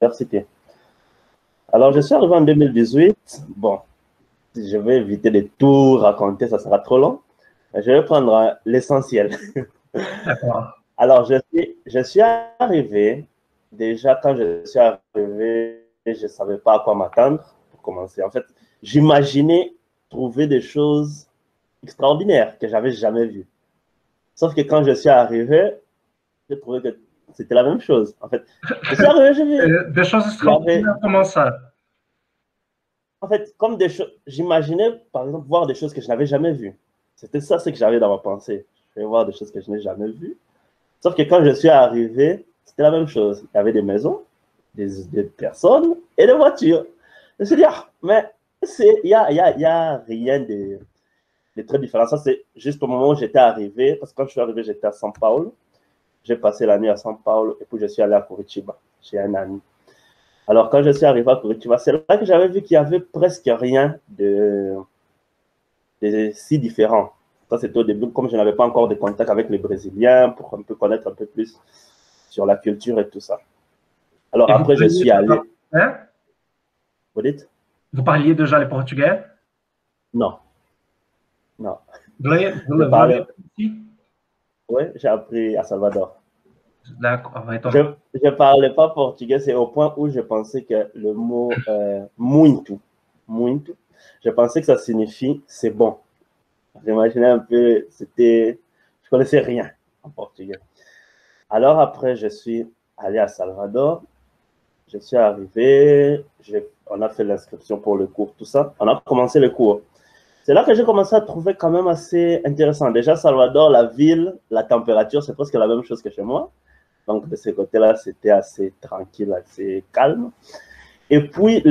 l'université. Alors, je suis arrivé en 2018. Bon, je vais éviter de tout raconter, ça sera trop long. Je vais prendre l'essentiel. D'accord. Alors, je suis arrivé. Déjà, quand je suis arrivé, je ne savais pas à quoi m'attendre pour commencer. En fait, j'imaginais trouver des choses extraordinaires que j'avais jamais vues. Sauf que quand je suis arrivé, j'ai trouvé que c'était la même chose. En fait, je suis arrivé, j'ai vu, Des choses il y avait, extraordinaires, comment ça? en fait, comme des choses, j'imaginais, par exemple, voir des choses que je n'avais jamais vues. C'était ça ce que j'avais dans ma pensée. Je vais voir des choses que je n'ai jamais vues. Sauf que quand je suis arrivé, c'était la même chose. Il y avait des maisons, des personnes et des voitures. Je me suis dit, ah, mais y a rien de très différent. Ça, c'est juste au moment où j'étais arrivé, parce que quand je suis arrivé, j'étais à São Paulo. J'ai passé la nuit à São Paulo et puis je suis allé à Curitiba chez un ami. Alors, quand je suis arrivé à Curitiba, c'est là que j'avais vu qu'il y avait presque rien de si différent. Ça, c'était au début, comme je n'avais pas encore de contact avec les Brésiliens, pour un peu connaître un peu plus sur la culture et tout ça. Alors, Et vous après, je parliez suis allé. hein? Vous dites? Vous parliez déjà le portugais? Non, non. Vous Je l'avez parlais. ici? Oui, j'ai appris à Salvador. D'accord. Je Então, ne parlais pas portugais, c'est au point où je pensais que le mot muito, muito, je pensais que ça signifie c'est bon. J'imaginais un peu, c'était, je connaissais rien en portugais. Alors après, je suis allé à Salvador, je suis arrivé, on a fait l'inscription pour le cours, tout ça, on a commencé le cours. C'est là que j'ai commencé à trouver quand même assez intéressant. Déjà, Salvador, la ville, la température, c'est presque la même chose que chez moi. Donc, de ce côté-là, c'était assez tranquille, assez calme. Et puis,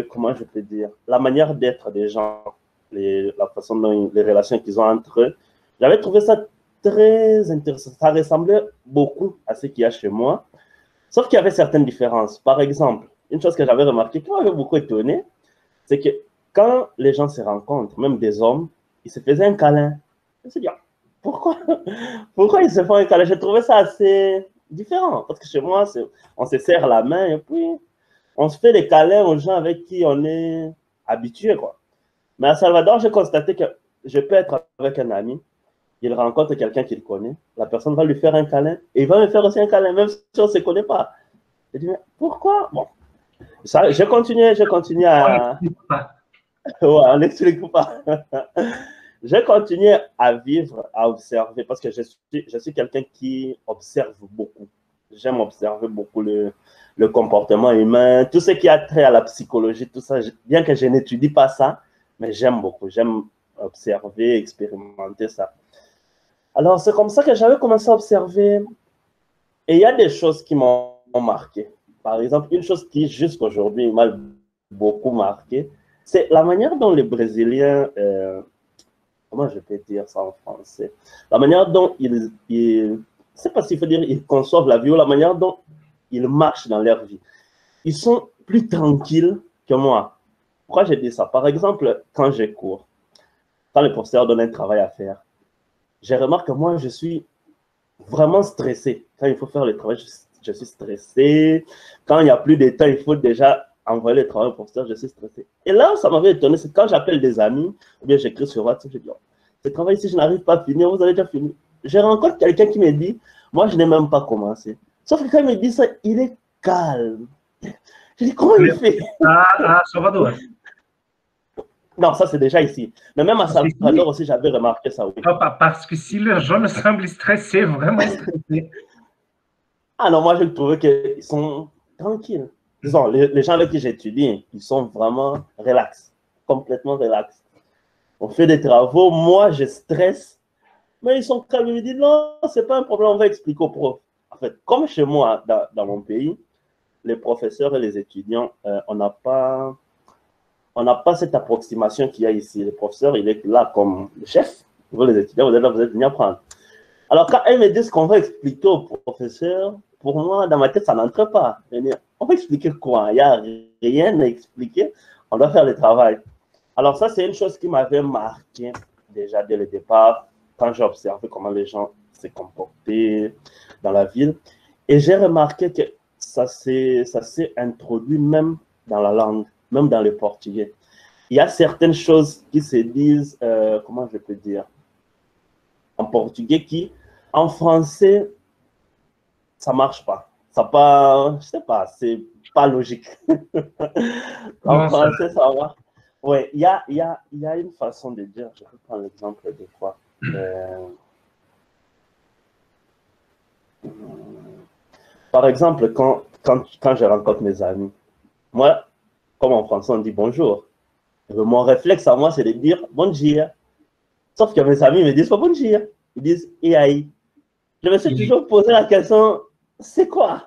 comment je peux dire, la manière d'être des gens, la façon dont les relations qu'ils ont entre eux, j'avais trouvé ça très intéressant. Ça ressemblait beaucoup à ce qu'il y a chez moi, sauf qu'il y avait certaines différences. Par exemple, une chose que j'avais remarqué, qui m'avait beaucoup étonné, c'est que quand les gens se rencontrent, même des hommes, ils se faisaient un câlin. Je me suis dit, ah, pourquoi, pourquoi ils se font un câlin? J'ai trouvé ça assez différent, parce que chez moi, on se serre la main et puis on se fait des câlins aux gens avec qui on est habitué, quoi. Mais à Salvador, j'ai constaté que je peux être avec un ami, il rencontre quelqu'un qu'il connaît, la personne va lui faire un câlin, et il va me faire aussi un câlin, même si on ne se connaît pas. Je dis, mais pourquoi? Bon, ça, j'ai continué on à... n'explique pas. Ouais, on n'explique pas. J'ai continué à vivre, à observer, parce que je suis quelqu'un qui observe beaucoup. J'aime observer beaucoup le comportement humain, tout ce qui a trait à la psychologie, tout ça. Bien que je n'étudie pas ça, mais j'aime beaucoup. J'aime observer, expérimenter ça. Alors, c'est comme ça que j'avais commencé à observer. Et il y a des choses qui m'ont marqué. Par exemple, une chose qui, jusqu'aujourd'hui, m'a beaucoup marqué, c'est la manière dont les Brésiliens comment je peux dire ça en français? La manière dont je ne sais pas s'il faut dire ils conçoivent la vie ou la manière dont ils marchent dans leur vie. Ils sont plus tranquilles que moi. Pourquoi j'ai dit ça? Par exemple, quand je cours, quand le professeur donne un travail à faire, je remarque que moi, je suis vraiment stressé. Quand il faut faire le travail, je suis stressé. Quand il n'y a plus de temps, il faut déjà envoyer le travail au professeur, je suis stressé. Et là, ça m'avait étonné, c'est quand j'appelle des amis, ou bien j'écris sur WhatsApp, je dis, oh, ce travail ici, je n'arrive pas à finir, vous avez déjà fini. Je rencontre quelqu'un qui me dit, moi, je n'ai même pas commencé. Sauf que quand il me dit ça, il est calme. Je dis, comment il fait? À Salvador. Non, ça, c'est déjà ici. Mais même à Parce que Salvador aussi, j'avais remarqué ça, oui. parce que si les gens me semblent stressés, vraiment stressés. Ah non, moi, je trouvais qu'ils sont tranquilles. Disons, les gens avec qui j'étudie, ils sont vraiment relax, complètement relax. On fait des travaux, moi, je stresse, mais ils sont calmes. Ils me disent, non, c'est pas un problème, on va expliquer au prof. En fait, comme chez moi, dans mon pays, les professeurs et les étudiants, on n'a pas cette approximation qu'il y a ici. Le professeur, il est là comme le chef. Vous, les étudiants, vous êtes là, vous êtes venus apprendre. Alors, quand elles me disent qu'on va expliquer au professeur, pour moi, dans ma tête, ça n'entre pas. On va expliquer quoi? Il n'y a rien à expliquer. On doit faire le travail. Alors, ça, c'est une chose qui m'avait marqué déjà dès le départ, quand j'ai observé comment les gens se comportaient dans la ville. Et j'ai remarqué que ça s'est introduit même dans la langue, même dans le portugais. Il y a certaines choses qui se disent, comment je peux dire, en portugais qui, en français, ça marche pas. Ça pas, je sais pas, c'est pas logique. En Comment ça? français, ça va. Oui, il y a une façon de dire, je peux prendre l'exemple de quoi. Par exemple, quand je rencontre mes amis, moi, comme en français, on dit bonjour. Mon réflexe à moi, c'est de dire bonjour. Sauf que mes amis me disent pas bonjour. Ils disent EAI. Je me suis toujours posé la question, c'est quoi?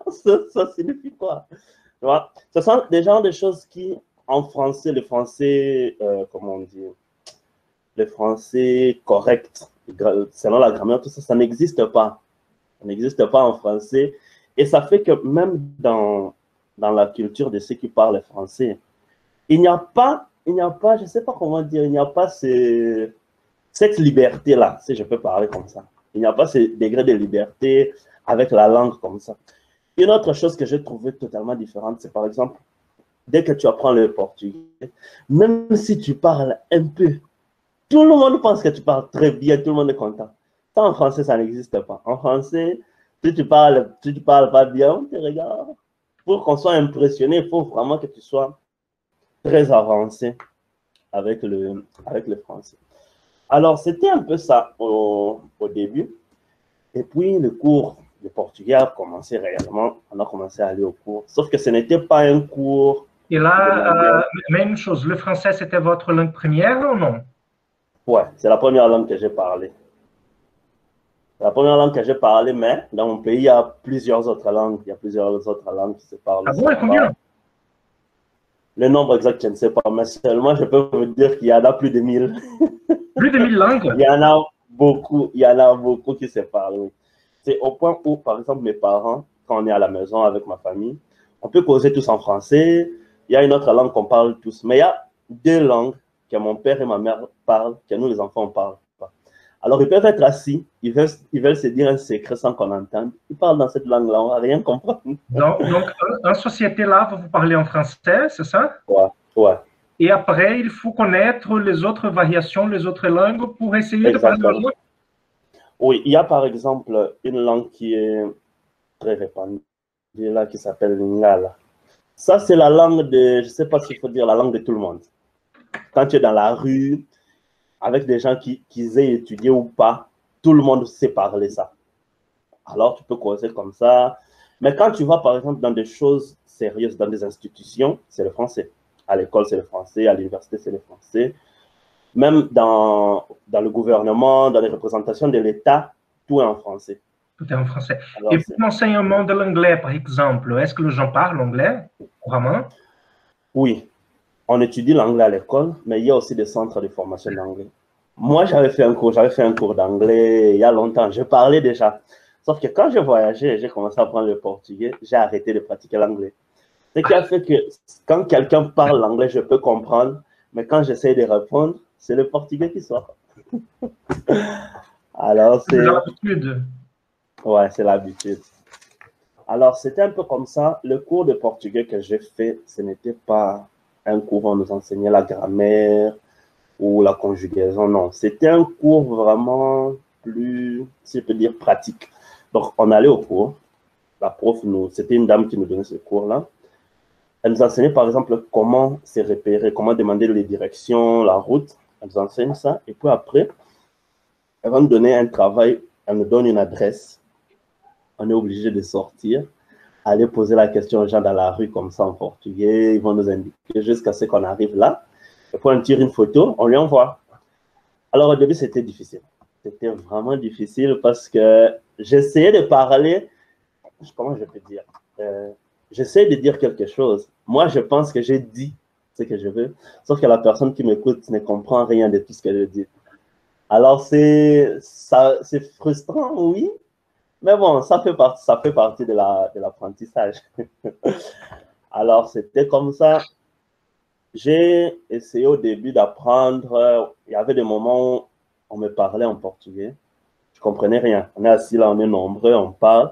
Ça signifie quoi? Tu vois? Ce sont des genres de choses qui, en français, le français, comment on dit, le français correct, selon la grammaire, tout ça, ça n'existe pas. Ça n'existe pas en français. Et ça fait que même dans la culture de ceux qui parlent français, il n'y a pas, je ne sais pas comment dire, il n'y a pas cette liberté-là, si je peux parler comme ça. Il n'y a pas ce degré de liberté avec la langue comme ça. Une autre chose que j'ai trouvée totalement différente, c'est par exemple, dès que tu apprends le portugais, même si tu parles un peu, tout le monde pense que tu parles très bien, tout le monde est content. Ça, en français, ça n'existe pas. En français, si tu parles pas bien, on te regarde. Pour qu'on soit impressionné, il faut vraiment que tu sois très avancé avec le français. Alors, c'était un peu ça au début. Et puis, le cours de portugais a commencé réellement. On a commencé à aller au cours. Sauf que ce n'était pas un cours Et de manière... là, même chose, le français, c'était votre langue première ou non? Ouais, c'est la première langue que j'ai parlé. C'est la première langue que j'ai parlé, mais dans mon pays, il y a plusieurs autres langues. Il y a plusieurs autres langues qui se parlent Ah aussi bon, et là-bas. combien? Le nombre exact, je ne sais pas, mais seulement, je peux vous dire qu'il y en a plus de 1000. Plus de 1000 langues? Il y en a beaucoup qui se parlent, oui. C'est au point où, par exemple, mes parents, quand on est à la maison avec ma famille, on peut causer tous en français. Il y a une autre langue qu'on parle tous. Mais il y a deux langues que mon père et ma mère parlent, que nous, les enfants, on ne parle pas. Alors, ils peuvent être assis, ils veulent se dire un secret sans qu'on entende. Ils parlent dans cette langue-là, on ne va rien comprendre. Donc, en société là, vous parlez en français, c'est ça? Ouais, ouais, Et après, il faut connaître les autres variations, les autres langues pour essayer de parler la exactement. langue. Oui, il y a par exemple une langue qui est très répandue, là, qui s'appelle Lingala. Ça, c'est la langue de, je ne sais pas s'il faut dire la langue de tout le monde. Quand tu es dans la rue, avec des gens qui aient étudié ou pas, tout le monde sait parler ça. Alors, tu peux causer comme ça. Mais quand tu vas, par exemple, dans des choses sérieuses, dans des institutions, c'est le français. À l'école, c'est le français. À l'université, c'est le français. Même dans le gouvernement, dans les représentations de l'État, tout est en français. Tout est en français. Et Alors, pour l'enseignement de l'anglais, par exemple, est-ce que les gens parlent anglais couramment? oui, on étudie l'anglais à l'école, mais il y a aussi des centres de formation d'anglais. Moi, j'avais fait un cours d'anglais il y a longtemps. Je parlais déjà. Sauf que quand j'ai voyagé, j'ai commencé à apprendre le portugais, j'ai arrêté de pratiquer l'anglais. Ce qui a fait que quand quelqu'un parle l'anglais, je peux comprendre, mais quand j'essaie de répondre, c'est le portugais qui sort. Alors, C'est l'habitude. ouais, c'est l'habitude. Alors, c'était un peu comme ça. Le cours de portugais que j'ai fait, ce n'était pas un cours où on nous enseignait la grammaire ou la conjugaison, non. C'était un cours vraiment plus, si je peux dire, pratique. Donc, on allait au cours. La prof, c'était une dame qui nous donnait ce cours-là. Elle nous enseignait, par exemple, comment se repérer, comment demander les directions, la route. Elle nous enseigne ça. Et puis après, elle va nous donner un travail. Elle nous donne une adresse. On est obligé de sortir, aller poser la question aux gens dans la rue comme ça en portugais. Ils vont nous indiquer jusqu'à ce qu'on arrive là. Et puis on tire une photo, on lui envoie. Alors au début, c'était difficile. C'était vraiment difficile parce que j'essayais de parler, comment je peux dire, j'essaie de dire quelque chose. Moi, je pense que j'ai dit ce que je veux, sauf que la personne qui m'écoute ne comprend rien de tout ce que je dis. Alors, c'est frustrant, oui, mais bon, ça fait partie de l'apprentissage. Alors, c'était comme ça. J'ai essayé au début d'apprendre. Il y avait des moments où on me parlait en portugais. Je ne comprenais rien. On est assis là, on est nombreux, on parle.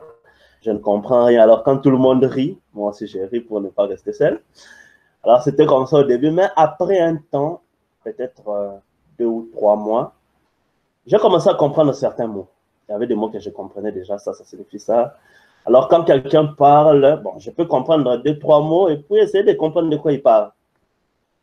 Je ne comprends rien. Alors, quand tout le monde rit, moi aussi, j'ai ri pour ne pas rester seul. Alors, c'était comme ça au début, mais après un temps, peut-être 2 ou 3 mois, j'ai commencé à comprendre certains mots. Il y avait des mots que je comprenais déjà, ça signifie ça. Alors, quand quelqu'un parle, bon, je peux comprendre 2, 3 mots et puis essayer de comprendre de quoi il parle.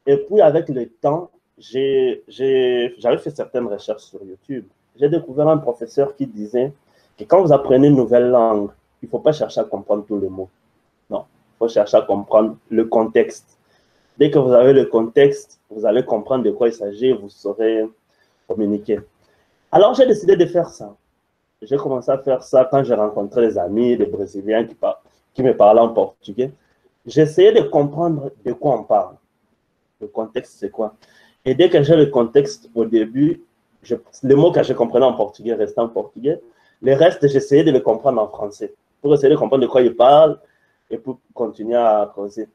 Et puis, avec le temps, j'avais fait certaines recherches sur YouTube. J'ai découvert un professeur qui disait que quand vous apprenez une nouvelle langue, il ne faut pas chercher à comprendre tous les mots. Non, il faut chercher à comprendre le contexte. Dès que vous avez le contexte, vous allez comprendre de quoi il s'agit et vous saurez communiquer. Alors, j'ai décidé de faire ça. J'ai commencé à faire ça quand j'ai rencontré des amis, des Brésiliens qui me parlaient en portugais. J'essayais de comprendre de quoi on parle. Le contexte, c'est quoi? Et dès que j'ai le contexte au début, les mots que je comprenais en portugais restaient en portugais. Le reste, j'essayais de le comprendre en français pour essayer de comprendre de quoi il parle et pour continuer à causer.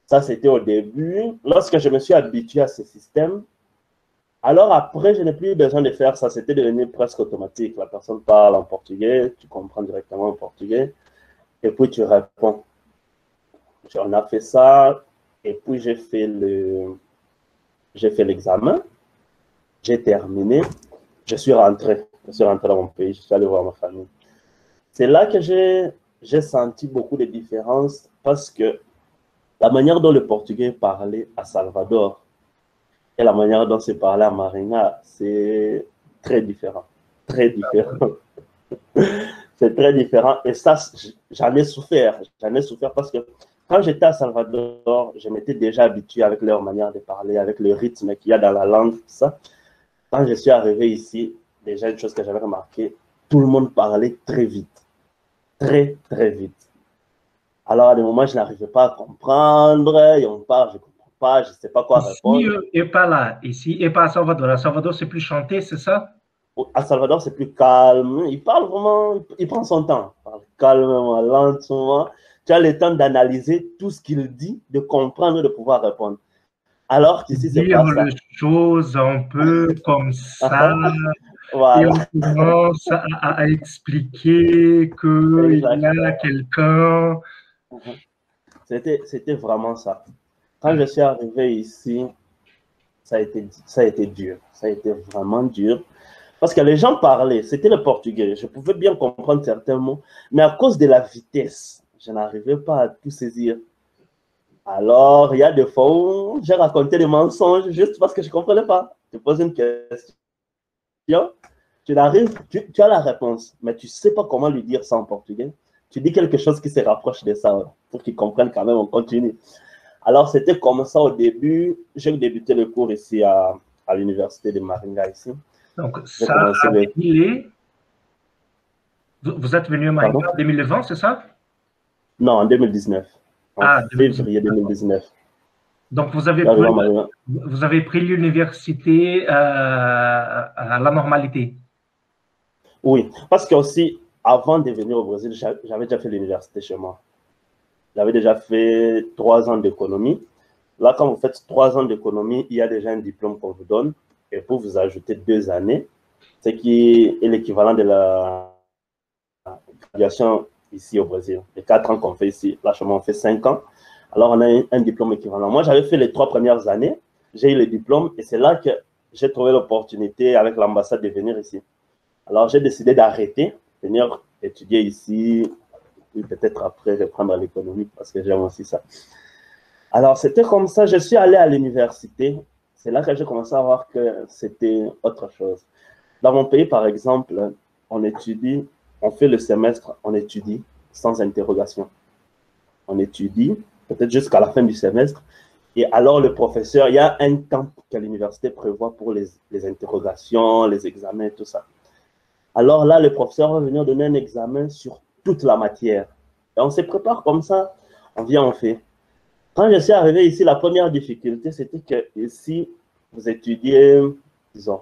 Ça, c'était au début. Lorsque je me suis habitué à ce système, alors après, je n'ai plus besoin de faire ça. C'était devenu presque automatique. La personne parle en portugais, tu comprends directement en portugais et puis tu réponds. On a fait ça et puis j'ai fait l'examen, j'ai terminé, je suis rentré dans mon pays, je suis allé voir ma famille. C'est là que j'ai senti beaucoup de différences parce que la manière dont le portugais parlait à Salvador et la manière dont c'est parlé à Marinha, c'est très différent. Très différent. C'est très différent. Et ça, j'en ai souffert. J'en ai souffert parce que quand j'étais à Salvador, je m'étais déjà habitué avec leur manière de parler, avec le rythme qu'il y a dans la langue, tout ça. Quand je suis arrivé ici, déjà une chose que j'avais remarqué, tout le monde parlait très vite. Très, très vite. Alors, à des moments, je n'arrivais pas à comprendre. Et on parle, je ne comprends pas, je ne sais pas quoi répondre. Ici et pas là. Ici et pas à Salvador. À Salvador, c'est plus chanté, c'est ça? À Salvador, c'est plus calme. Il parle vraiment, il prend son temps. Il parle calmement, lentement. Tu as le temps d'analyser tout ce qu'il dit, de comprendre, de pouvoir répondre. Alors qu'ici, c'est Dire pas ça. les choses un peu comme ça. Voilà. Et on commence à expliquer qu'il y a quelqu'un. C'était vraiment ça. Quand je suis arrivé ici, ça a été dur. Ça a été vraiment dur. Parce que les gens parlaient, c'était le portugais. Je pouvais bien comprendre certains mots, mais à cause de la vitesse, je n'arrivais pas à tout saisir. Alors, il y a des fois où j'ai raconté des mensonges juste parce que je ne comprenais pas. Tu poses une question, tu as la réponse, mais tu ne sais pas comment lui dire ça en portugais. Tu dis quelque chose qui se rapproche de ça pour qu'ils comprennent quand même, on continue. Alors, c'était comme ça au début. J'ai débuté le cours ici à l'université de Maringa ici. Donc, ça a été... Vous êtes venu à Maringa en 2020, c'est ça? Non, en 2019. En février 2019. Donc, vous avez pris l'université à la normalité? Oui, parce que aussi, avant de venir au Brésil, j'avais déjà fait l'université chez moi. J'avais déjà fait 3 ans d'économie. Là, quand vous faites 3 ans d'économie, il y a déjà un diplôme qu'on vous donne. Et pour vous ajouter 2 années, ce qui est l'équivalent de la graduation ici au Brésil. Les 4 ans qu'on fait ici, là, chez moi, on fait 5 ans. Alors, on a un diplôme équivalent. Moi, j'avais fait les 3 premières années. J'ai eu le diplôme et c'est là que j'ai trouvé l'opportunité avec l'ambassade de venir ici. Alors, j'ai décidé d'arrêter, venir étudier ici, et peut-être après reprendre l'économie parce que j'aime aussi ça. Alors, c'était comme ça. Je suis allé à l'université. C'est là que j'ai commencé à voir que c'était autre chose. Dans mon pays, par exemple, on étudie, on fait le semestre, on étudie sans interrogation. On étudie peut-être jusqu'à la fin du semestre. Et alors, le professeur, il y a un temps que l'université prévoit pour les interrogations, les examens, tout ça. Alors là, le professeur va venir donner un examen sur toute la matière. Et on se prépare comme ça, on vient, on fait. Quand je suis arrivé ici, la première difficulté, c'était que ici, vous étudiez, disons,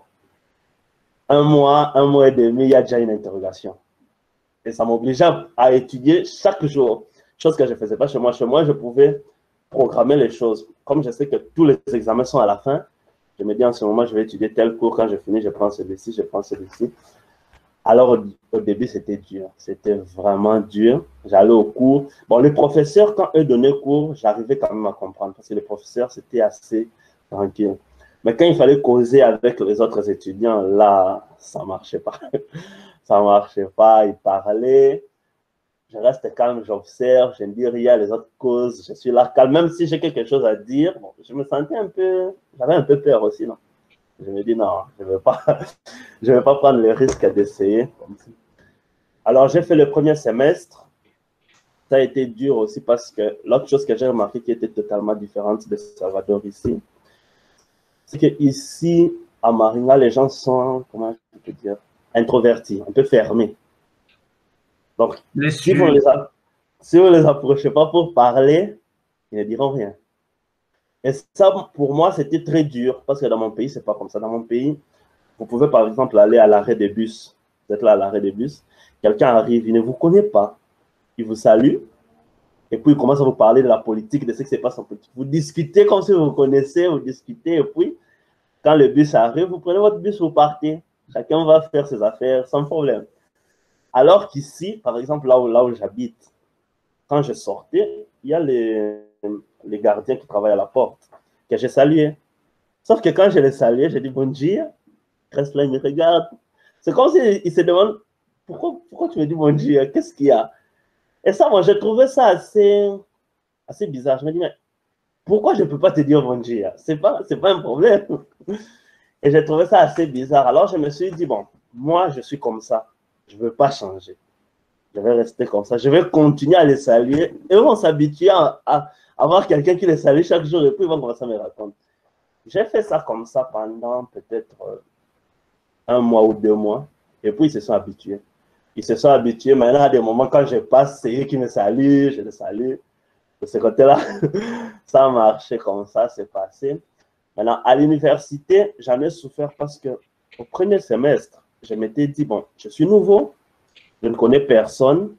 un mois et demi, il y a déjà une interrogation. Et ça m'obligeait à étudier chaque jour, chose que je ne faisais pas chez moi. Chez moi, je pouvais programmer les choses. Comme je sais que tous les examens sont à la fin, je me dis en ce moment, je vais étudier tel cours. Quand je finis, je prends celui-ci, je prends celui-ci. Alors, au début, c'était dur. C'était vraiment dur. J'allais au cours. Bon, les professeurs, quand eux donnaient cours, j'arrivais quand même à comprendre parce que les professeurs, c'était assez tranquille. Mais quand il fallait causer avec les autres étudiants, là, ça ne marchait pas. Ça ne marchait pas. Ils parlaient. Je reste calme, j'observe, je ne dis rien, les autres causent. Je suis là calme. Même si j'ai quelque chose à dire, bon, je me sentais un peu. J'avais un peu peur aussi, non? Je me dis non, je ne vais pas, je vais pas prendre le risque d'essayer. Alors, j'ai fait le premier semestre. Ça a été dur aussi parce que l'autre chose que j'ai remarqué qui était totalement différente de Salvador ici, c'est qu'ici, à Maringa, les gens sont, comment je peux dire, introvertis, un peu fermés. Donc, si vous ne les approchez pas pour parler, ils ne diront rien. Et ça, pour moi, c'était très dur parce que dans mon pays, c'est pas comme ça. Dans mon pays, vous pouvez par exemple aller à l'arrêt des bus. Vous êtes là à l'arrêt des bus, quelqu'un arrive, il ne vous connaît pas, il vous salue, et puis il commence à vous parler de la politique, de ce qui se passe en politique. Vous discutez comme si vous vous connaissez, vous discutez, et puis quand le bus arrive, vous prenez votre bus, vous partez. Chacun va faire ses affaires sans problème. Alors qu'ici, par exemple, là où j'habite, quand je sortais, il y a les gardiens qui travaillent à la porte, que j'ai salué. Sauf que quand je les salué, j'ai dit bonjour, reste là, il me regarde. C'est comme s'il se demande pourquoi tu me dis bonjour, qu'est-ce qu'il y a? Et ça, moi, j'ai trouvé ça assez bizarre. Je me dis, mais pourquoi je ne peux pas te dire bonjour? C'est pas un problème. Et j'ai trouvé ça assez bizarre. Alors, je me suis dit, bon, moi, je suis comme ça. Je ne veux pas changer. Je vais rester comme ça. Je vais continuer à les saluer. Et ils vont s'habituer à avoir quelqu'un qui les salue chaque jour. Et puis, ils vont commencer à me raconter. J'ai fait ça comme ça pendant peut-être 1 mois ou 2 mois. Et puis, ils se sont habitués. Ils se sont habitués. Maintenant, à des moments, quand je passe, c'est eux qui me saluent. Je les salue. De ce côté-là, ça a marché comme ça, c'est passé. Maintenant, à l'université, j'en ai souffert parce que au premier semestre, je m'étais dit, bon, je suis nouveau, je ne connais personne,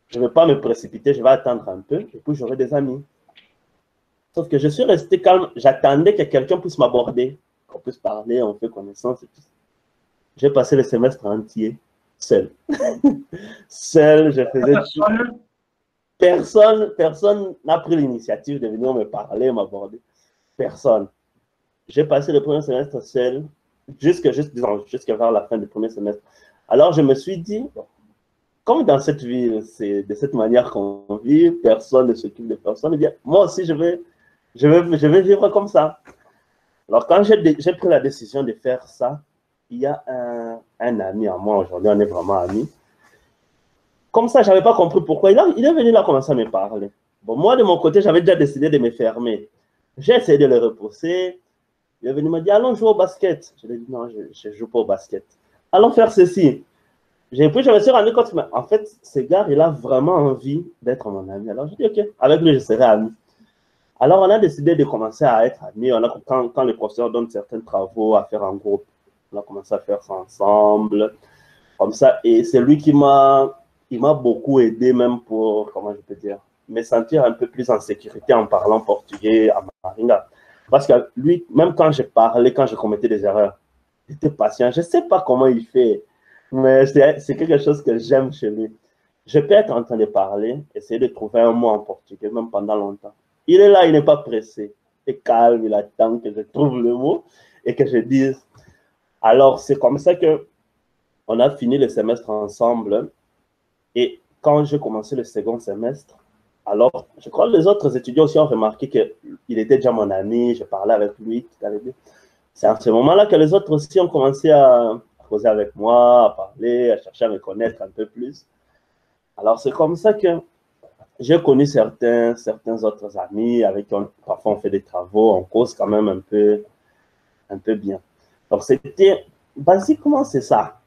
je ne vais pas me précipiter, je vais attendre un peu, et puis j'aurai des amis. Sauf que je suis resté calme, j'attendais que quelqu'un puisse m'aborder, qu'on puisse parler, on fait connaissance et tout. J'ai passé le semestre entier seul. Seul, je faisais tout. Personne n'a pris l'initiative de venir me parler, m'aborder. Personne. J'ai passé le premier semestre seul, jusqu'à vers la fin du premier semestre. Alors, je me suis dit, comme dans cette ville, c'est de cette manière qu'on vit, personne ne s'occupe de personne, eh bien, moi aussi, je vais vivre comme ça. Alors, quand j'ai pris la décision de faire ça, il y a un ami à moi, aujourd'hui, on est vraiment amis. Comme ça, je n'avais pas compris pourquoi. Il est venu là commencer à me parler. Bon, moi, de mon côté, j'avais déjà décidé de me fermer. J'ai essayé de le repousser. Il est venu me dire, allons jouer au basket. Je lui ai dit, non, je ne joue pas au basket. Allons faire ceci. Puis je me suis rendu compte, mais en fait, ce gars, il a vraiment envie d'être mon ami. Alors, je dis, OK, avec lui, je serai ami. Alors, on a décidé de commencer à être amis. Quand le professeur donne certains travaux à faire en groupe, on a commencé à faire ça ensemble. Comme ça. Et c'est lui qui m'a beaucoup aidé, même pour, comment je peux dire, me sentir un peu plus en sécurité en parlant portugais à Maringa. Parce que lui, même quand je parlais, quand je commettais des erreurs, il était patient. Je ne sais pas comment il fait, mais c'est quelque chose que j'aime chez lui. Je peux être en train de parler, essayer de trouver un mot en portugais, même pendant longtemps. Il est là, il n'est pas pressé. Il est calme, il attend que je trouve le mot et que je dise. Alors, c'est comme ça que on a fini le semestre ensemble. Et quand j'ai commencé le second semestre, alors, je crois que les autres étudiants aussi ont remarqué qu'il était déjà mon ami, je parlais avec lui. C'est à ce moment-là que les autres aussi ont commencé à causer avec moi, à parler, à chercher à me connaître un peu plus. Alors, c'est comme ça que j'ai connu certains autres amis avec qui parfois on fait des travaux, on cause quand même un peu bien. Donc, c'était basiquement c'est ça.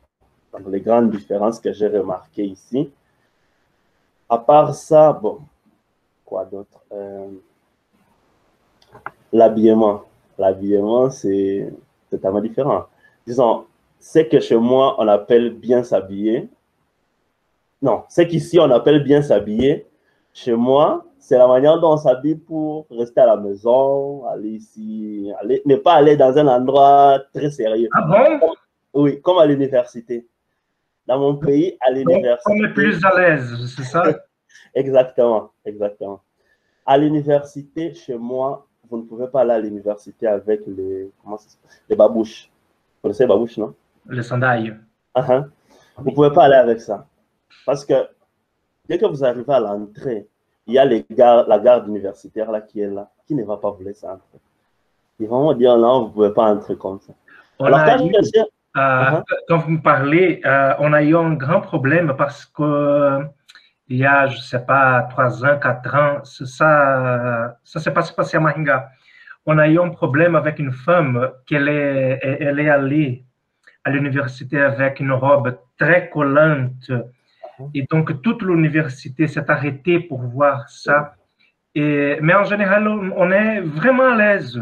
Donc, les grandes différences que j'ai remarquées ici. À part ça, bon, quoi d'autre? L'habillement. L'habillement, c'est totalement différent. Disons, c'est que chez moi, on appelle bien s'habiller. Non, c'est qu'ici, on appelle bien s'habiller. Chez moi, c'est la manière dont on s'habille pour rester à la maison, aller ici, ne pas aller dans un endroit très sérieux. Ah bon? Oui, comme à l'université. Dans mon pays, à l'université... On est plus à l'aise, c'est ça? Exactement, exactement. À l'université, chez moi, vous ne pouvez pas aller à l'université avec les babouches. Vous connaissez les babouches, non? Les sandales. Vous ne pouvez pas aller avec ça. Parce que dès que vous arrivez à l'entrée, il y a la garde universitaire là, qui est là, qui ne va pas vous laisser entrer. Ils vont vous dire non, vous ne pouvez pas entrer comme ça. Alors, quand vous me parlez, on a eu un grand problème parce que il y a, je ne sais pas, 3 ans, 4 ans, ça s'est passé à Mahinga. On a eu un problème avec une femme elle est allée à l'université avec une robe très collante. Et donc, toute l'université s'est arrêtée pour voir ça. Mais en général, on est vraiment à l'aise.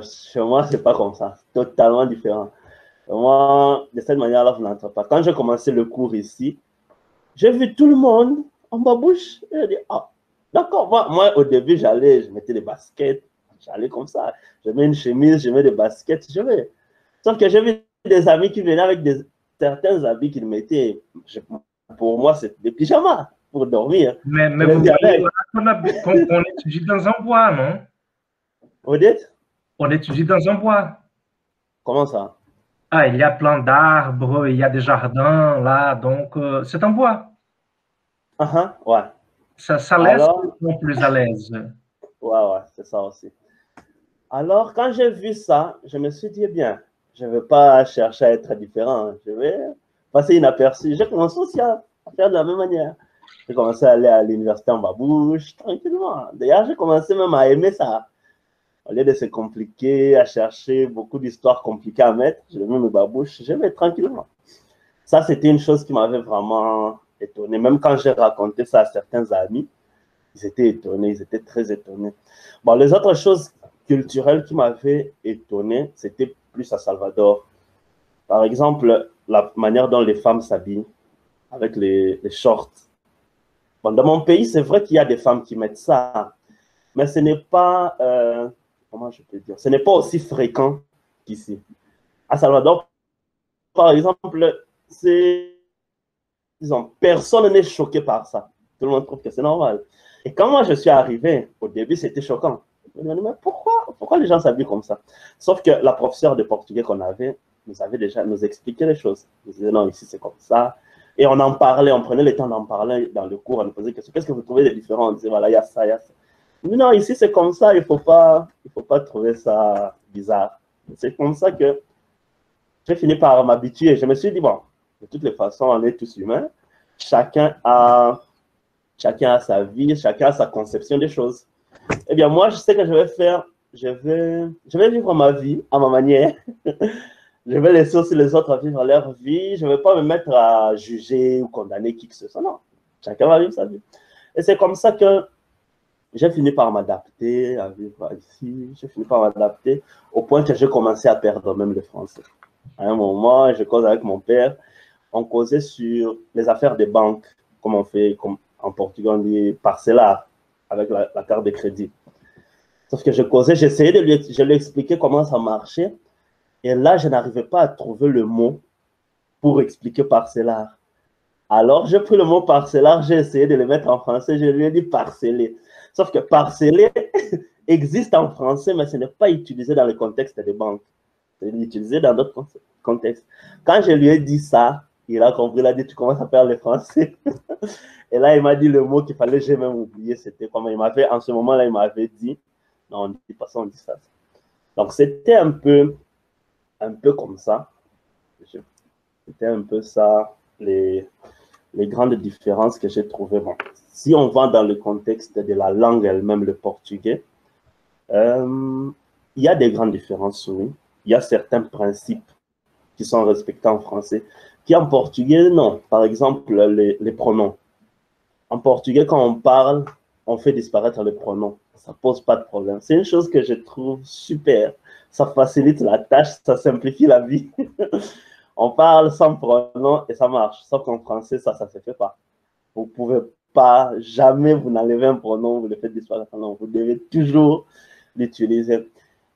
Chez moi, ce n'est pas comme ça. C'est totalement différent. Moi, de cette manière-là, vous n'entrez pas. Quand j'ai commencé le cours ici, j'ai vu tout le monde en babouche. Et j'ai dit, ah, d'accord. Moi, au début, je mettais des baskets. J'allais comme ça. Je mets une chemise, je mets des baskets, je vais. Sauf que j'ai vu des amis qui venaient avec certains habits qu'ils mettaient. Pour moi, c'était des pyjamas pour dormir. Mais vous voyez, on étudie dans un bois, non? Vous dites? On étudie dans un bois. Comment ça? Ah, il y a plein d'arbres, il y a des jardins là, donc c'est un bois. Ouais. Ça laisse plus à l'aise. Ouais, c'est ça aussi. Alors, quand j'ai vu ça, je me suis dit, eh bien, je ne vais pas chercher à être différent. Je vais passer inaperçu. J'ai commencé aussi à faire de la même manière. J'ai commencé à aller à l'université en babouche, tranquillement. D'ailleurs, j'ai commencé même à aimer ça. Au lieu de se compliquer, à chercher beaucoup d'histoires compliquées à mettre, je mets mes babouches, je vais tranquillement. Ça, c'était une chose qui m'avait vraiment étonné. Même quand j'ai raconté ça à certains amis, ils étaient étonnés, ils étaient très étonnés. Bon, les autres choses culturelles qui m'avaient étonné, c'était plus à Salvador. Par exemple, la manière dont les femmes s'habillent avec les shorts. Bon, dans mon pays, c'est vrai qu'il y a des femmes qui mettent ça, mais ce n'est pas, comment je peux dire, ce n'est pas aussi fréquent qu'ici. À Salvador, par exemple, disons, personne n'est choqué par ça. Tout le monde trouve que c'est normal. Et quand moi je suis arrivé, au début, c'était choquant. Je me demandais, mais pourquoi les gens s'habillent comme ça? Sauf que la professeure de portugais qu'on avait, nous expliquait les choses. Nous disait, non, ici c'est comme ça. Et on en parlait, on prenait le temps d'en parler dans le cours, on nous posait des questions. Qu'est-ce que vous trouvez de différent? On disait, voilà, il y a ça, il y a ça. Mais non, ici c'est comme ça, il ne faut pas trouver ça bizarre. C'est comme ça que j'ai fini par m'habituer. Je me suis dit, bon, de toutes les façons, on est tous humains. Chacun a sa vie, chacun a sa conception des choses. Eh bien, moi, je sais que je vais faire, je vais vivre ma vie à ma manière. Je vais laisser aussi les autres vivre leur vie. Je ne vais pas me mettre à juger ou condamner qui que ce soit. Non, chacun va vivre sa vie. Et c'est comme ça que j'ai fini par m'adapter à vivre ici. J'ai fini par m'adapter au point que j'ai commencé à perdre même le français. À un moment, je cause avec mon père. On causait sur les affaires des banques, comme on fait, comme en portugais, on dit parcellar, avec la carte de crédit. Sauf que je causais, j'essayais de lui expliquer comment ça marchait. Et là, je n'arrivais pas à trouver le mot pour expliquer parcellar. Alors, j'ai pris le mot parcellar, j'ai essayé de le mettre en français, je lui ai dit parceller. Sauf que parceller existe en français, mais ce n'est pas utilisé dans le contexte des banques. C'est utilisé dans d'autres contextes. Quand je lui ai dit ça, il a compris, il a dit, tu commences à faire le français. Et là, il m'a dit le mot qu'il fallait, j'ai même oublié, c'était comment il m'avait, en ce moment-là, il m'avait dit, non, on ne dit pas ça, on dit ça. Donc, c'était un peu comme ça. C'était un peu ça, les grandes différences que j'ai trouvées. Bon, si on va dans le contexte de la langue elle-même, le portugais, il y a des grandes différences, oui. Il y a certains principes qui sont respectés en français, qui en portugais, non. Par exemple, les pronoms. En portugais, quand on parle, on fait disparaître les pronoms. Ça ne pose pas de problème. C'est une chose que je trouve super. Ça facilite la tâche, ça simplifie la vie. On parle sans pronom et ça marche. Sauf qu'en français, ça ne se fait pas. Vous ne pouvez pas, jamais vous n'enlevez un pronom, vous le faites disparaître. Non, vous devez toujours l'utiliser.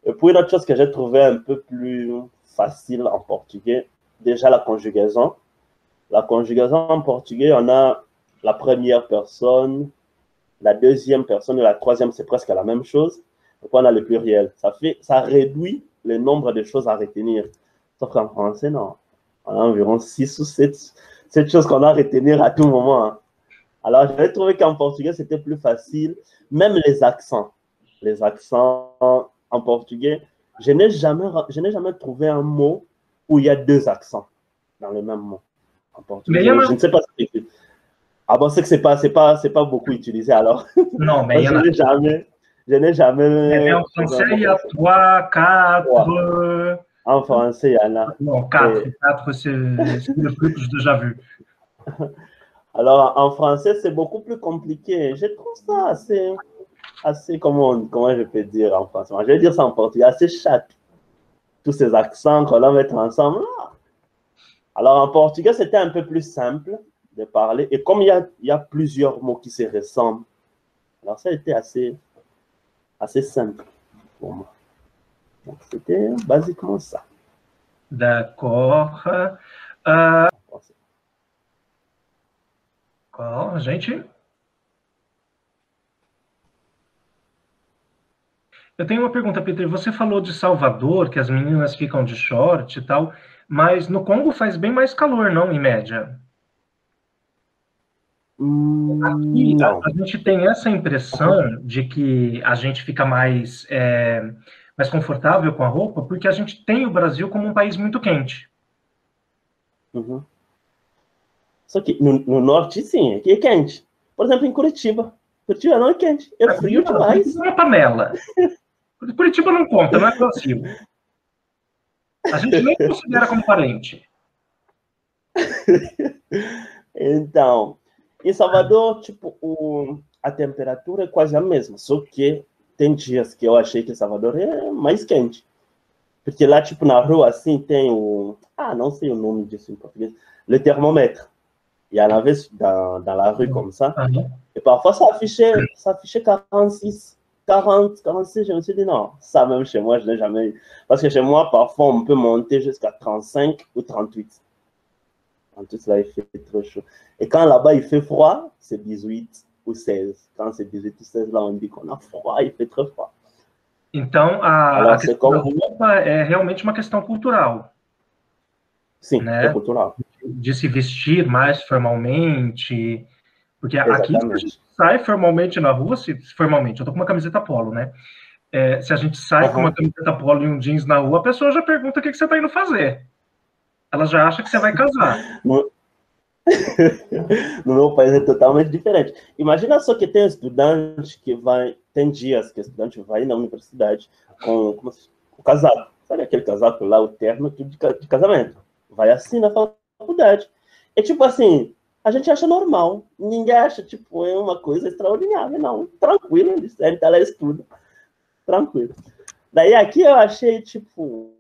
Et puis, une autre chose que j'ai trouvé un peu plus facile en portugais, déjà la conjugaison. La conjugaison en portugais, on a la première personne, la deuxième personne et la troisième, c'est presque la même chose. Donc, on a le pluriel. Ça réduit le nombre de choses à retenir. Sauf qu'en français, non. On a environ 6 ou 7 choses qu'on a à retenir à tout moment. Hein. Alors, j'avais trouvé qu'en portugais, c'était plus facile. Même les accents. Les accents en portugais, je n'ai jamais trouvé un mot où il y a 2 accents dans le même mot. En portugais, je ne sais pas si c'est... Ah bon, c'est que c'est pas beaucoup utilisé alors. Non, mais je n'ai jamais. Mais en français, il y a 3, 4. En français, il y en a. Non, 4. 4, c'est le plus que j'ai déjà vu. Alors, en français, c'est beaucoup plus compliqué. Je trouve ça assez comment je peux dire en français. Je vais dire ça en portugais, assez chatte. Tous ces accents qu'on va mettre ensemble. Alors, en portugais, c'était un peu plus simple de parler. Et comme il y a plusieurs mots qui se ressemblent, alors ça a été assez simple pour moi. Donc, c'était basiquement ça. D'accord. Gente? Eu tenho uma pergunta, Peter. Você falou de Salvador, que as meninas ficam de short e tal, mas no Congo faz bem mais calor, não, em média? Aqui a gente tem essa impressão de que a gente fica mais confortável com a roupa, porque a gente tem o Brasil como um país muito quente. Uhum. Só que no norte, sim, aqui é quente. Por exemplo, em Curitiba. Curitiba não é quente, é frio demais. Curitiba é uma panela. Curitiba não conta, não é Brasil. A gente nem considera como parente. Então, em Salvador, tipo, a temperatura é quase a mesma, só que tem dias que eu achei que Salvador é mais quente. Porque lá, tipo, na rua, assim, tem não sei o nome disso em português, le thermomètre. Il y en avait dans la rue comme ça. Et parfois, ça affichait 46, 40, 46. Je me suis dit, non, ça même chez moi, je n'ai jamais eu. Parce que chez moi, parfois, on peut monter jusqu'à 35 ou 38. 38, là, il fait trop chaud. Et quand là-bas, il fait froid, c'est 18 ou 16. Quand c'est 18 ou 16, là, on dit qu'on a froid, il fait très froid. Então, a questão da roupa é realmente uma questão cultural. Sim, né? É cultural. De se vestir mais formalmente, porque aqui Exatamente. a gente sai formalmente na rua, formalmente, eu tô com uma camiseta polo, né? Se a gente sai com uma camiseta polo e um jeans na rua, a pessoa já pergunta o que você tá indo fazer. Ela já acha que você vai casar. No meu país é totalmente diferente. Imagina só que tem estudante que tem dias que o estudante vai na universidade com o casaco. Sabe aquele casaco lá, o terno, tudo de casamento. Vai assim na faculdade. É tipo assim, a gente acha normal. Ninguém acha, tipo, é uma coisa extraordinária. Não, tranquilo, ele tá lá estuda. Tranquilo. Daí aqui eu achei, tipo,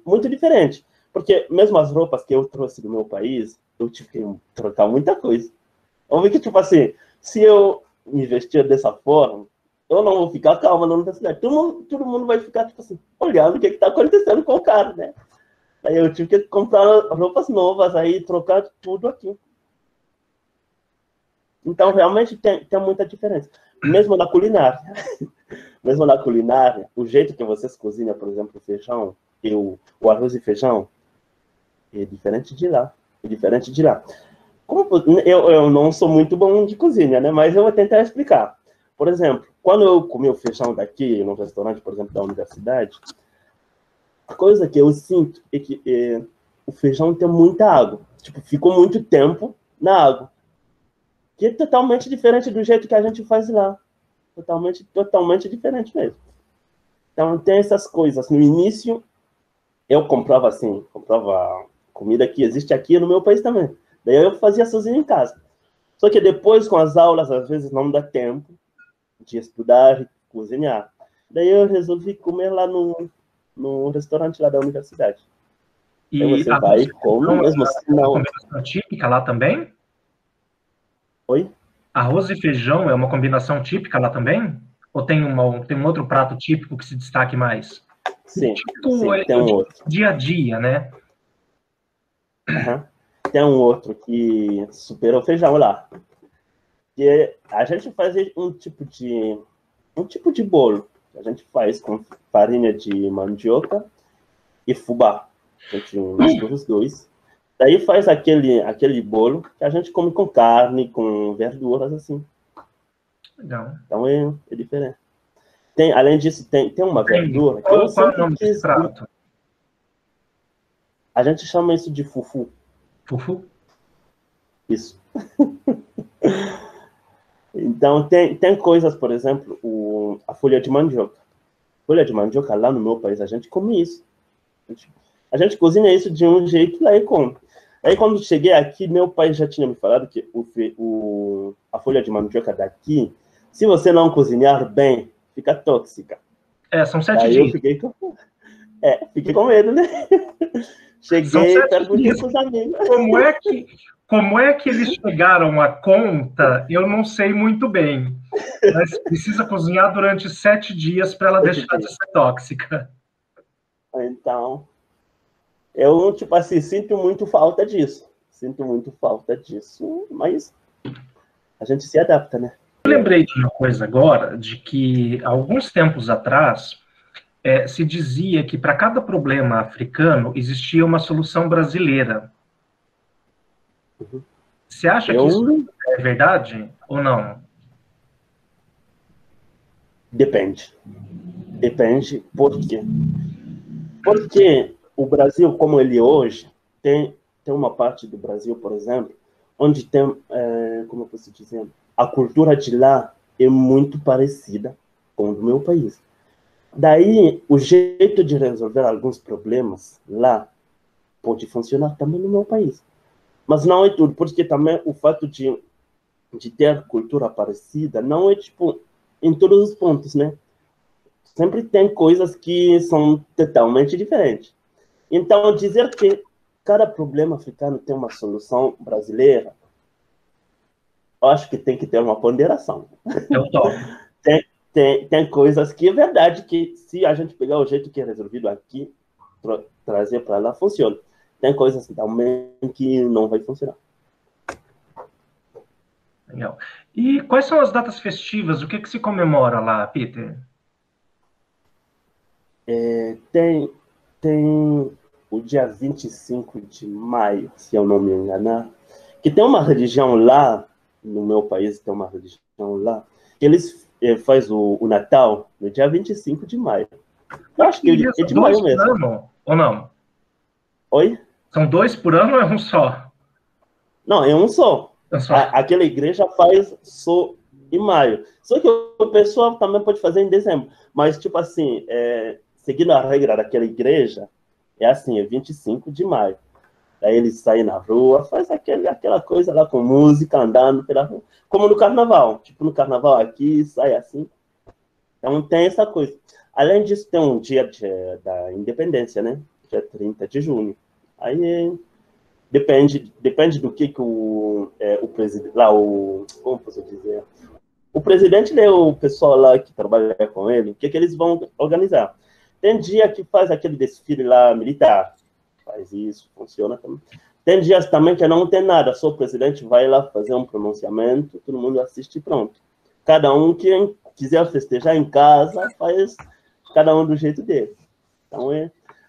muito diferente. Porque mesmo as roupas que eu trouxe do meu país, eu tive que trocar muita coisa. Eu vi que, tipo assim, se eu me vestir dessa forma, eu não vou ficar calma na universidade. Todo mundo vai ficar, tipo assim, olhando o que está acontecendo com o cara, né? Aí eu tive que comprar roupas novas, aí trocar tudo aqui. Então, realmente, tem muita diferença. Mesmo na culinária. Mesmo na culinária, o jeito que vocês cozinham, por exemplo, o feijão, e o arroz e feijão, é diferente de lá. Eu não sou muito bom de cozinha, né? Mas eu vou tentar explicar. Por exemplo, quando eu comi o feijão daqui, no restaurante, por exemplo, da universidade, a coisa que eu sinto é que o feijão tem muita água. Tipo, ficou muito tempo na água. Que é totalmente diferente do jeito que a gente faz lá. Totalmente diferente mesmo. Então, tem essas coisas. No início, eu comprava comida que existe aqui no meu país também. Daí eu fazia sozinho em casa. Só que depois, com as aulas, às vezes não dá tempo de estudar e cozinhar. Daí eu resolvi comer lá no restaurante lá da universidade. E aí você vai e come, mesmo assim não. Uma combinação típica lá também? Oi? Arroz e feijão é uma combinação típica lá também? Ou tem um outro prato típico que se destaque mais? Sim, típico sim, tem um outro. Dia a dia, né? Tem um outro que supera o feijão lá. Que a gente faz um tipo de bolo. A gente faz com farinha de mandioca e fubá. A gente mistura os dois. Daí faz aquele bolo que a gente come com carne, com verduras, assim. Legal. Então é diferente. Além disso, tem uma verdura que eu Qual é o nome desse prato? A gente chama isso de fufu. Fufu? Isso. Então, tem coisas, por exemplo, a folha de mandioca. Folha de mandioca, lá no meu país, a gente come isso. A gente cozinha isso de um jeito lá e come. Aí, quando cheguei aqui, meu pai já tinha me falado que a folha de mandioca daqui, se você não cozinhar bem, fica tóxica. São 7 Aí dias. eu fiquei com medo, né? Cheguei e perguntei para os amigos. Como é que eles chegaram à conta? Eu não sei muito bem. Mas precisa cozinhar durante 7 dias para ela deixar de ser tóxica. Então, eu, tipo assim, sinto muito falta disso. Mas a gente se adapta, né? Eu lembrei de uma coisa agora, de que alguns tempos atrás se dizia que para cada problema africano existia uma solução brasileira. Você acha que isso é verdade ou não? Depende. Por quê? Porque o Brasil, como ele é hoje, tem uma parte do Brasil, por exemplo, onde tem, como eu posso dizer, a cultura de lá é muito parecida com a do meu país. Daí, o jeito de resolver alguns problemas lá pode funcionar também no meu país. Mas não é tudo, porque também o fato de ter cultura parecida não é, tipo, em todos os pontos, né? Sempre tem coisas que são totalmente diferentes. Então, dizer que cada problema africano tem uma solução brasileira, eu acho que tem que ter uma ponderação. Eu topo. Tem coisas que é verdade que, se a gente pegar o jeito que é resolvido aqui, trazer para lá, funciona. Tem coisas também que não vai funcionar. Legal. E quais são as datas festivas? O que se comemora lá, Peter? Tem o dia 25 de maio, se eu não me enganar, que tem uma religião lá, no meu país tem uma religião lá, que eles fazem o Natal no dia 25 de maio. Eu acho que é de maio mesmo. Ano, ou não? Oi? São 2 por ano ou é um só? Não, é um só. Aquela igreja faz só em maio. Só que o pessoal também pode fazer em dezembro. Mas, tipo assim, seguindo a regra daquela igreja, é assim, é 25 de maio. Aí eles saem na rua, faz aquela coisa lá com música, andando pela rua. Como no carnaval. Tipo, no carnaval aqui, sai assim. Então tem essa coisa. Além disso, tem um dia da independência, né? Dia 30 de junho. Aí depende do que o presidente lá, como posso dizer? O presidente lê o pessoal lá que trabalha com ele, o que eles vão organizar. Tem dia que faz aquele desfile lá militar, faz isso, funciona também. Tem dias também que não tem nada, só o presidente vai lá fazer um pronunciamento, todo mundo assiste e pronto. Cada um que quiser festejar em casa, faz cada um do jeito dele. Então,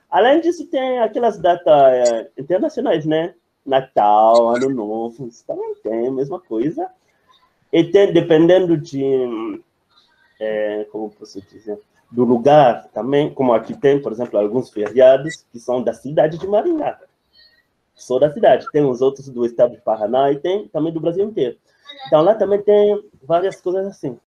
além disso, tem aquelas datas internacionais, né? Natal, Ano Novo, isso também tem a mesma coisa. E tem, dependendo de, como posso dizer, do lugar também, como aqui tem, por exemplo, alguns feriados que são da cidade de Maringá. Só da cidade. Tem os outros do estado de Paraná e tem também do Brasil inteiro. Então, lá também tem várias coisas assim.